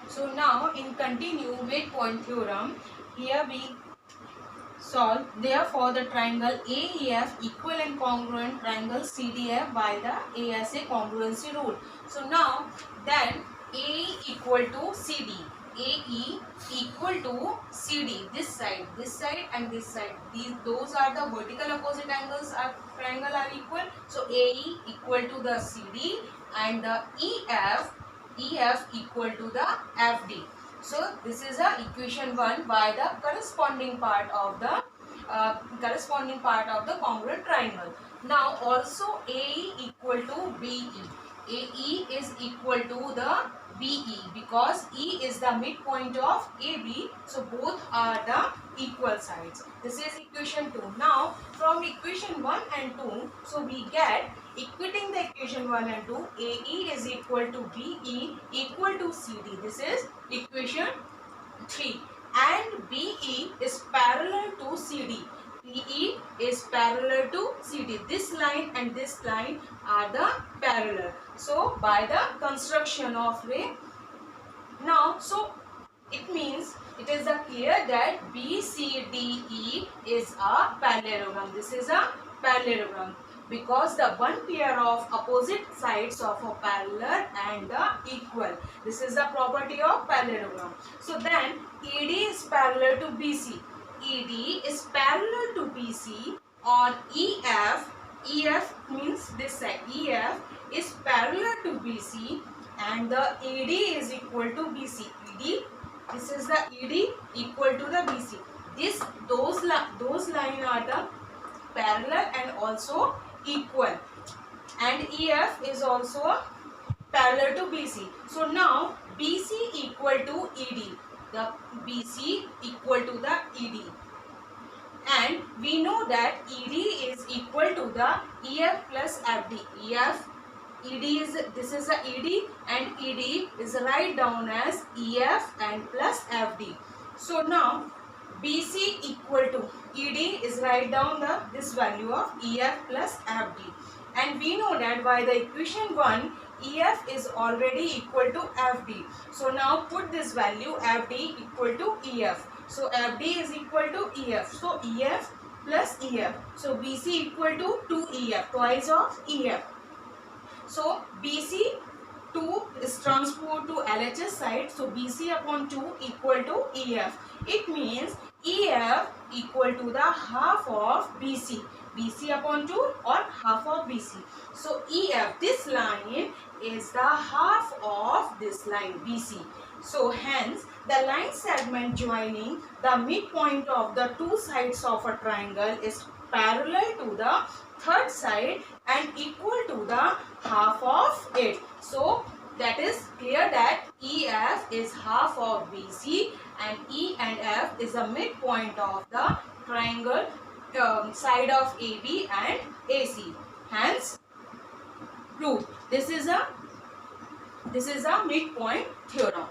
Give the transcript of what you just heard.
So now in continue midpoint theorem, here we solve. Therefore, the triangle AEF equal and congruent triangle CDF by the ASA congruency rule. So now then AE equal to CD. AE equal to CD. This side and this side. Those are the vertical opposite angles of triangle are equal. So AE equal to the CD and the EF equal to the FD. So this is the equation 1 by the corresponding part of the congruent triangle. Now also AE equal to BE. AE is equal to the BE because E is the midpoint of AB. So both are the equal sides. This is equation 2. Now from equation 1 and 2, so we get equating the equation 1 and 2, AE is equal to BE equal to CD. This is equation 3. And BE is parallel to CD. BE is parallel to CD. This line and this line are the parallel. So by the construction of ray, now so it means it is clear that BCDE is a parallelogram. This is a parallelogram because the one pair of opposite sides of a parallel and the equal. This is the property of parallelogram. So then ED is parallel to BC. ED is parallel to BC or EF means this side. EF is parallel to BC and the ED is equal to BC. ED, this is the ED equal to the BC. Those lines are the parallel and also equal, and EF is also parallel to BC. So now BC equal to ED. The BC equal to the ED. And we know that ED is equal to the EF plus FD. ED is, this is the ED and ED is write down as EF and plus FD. So now BC equal to ED is write down this value of EF plus FD. And we know that by the equation 1, EF is already equal to FD. So now put this value FD equal to EF. So FD is equal to EF. So EF plus EF. So BC equal to 2EF, twice of EF. So BC 2 is transposed to LHS side. So BC upon 2 equal to EF. It means EF equal to the half of BC. BC upon 2 or half of BC. So EF, this line is the half of this line BC. So hence the line segment joining the midpoint of the two sides of a triangle is parallel to the third side and equal to the half of it. So that is clear that EF is half of BC and E and F is the midpoint of the triangle side of AB and AC. Hence proof. This is a midpoint theorem.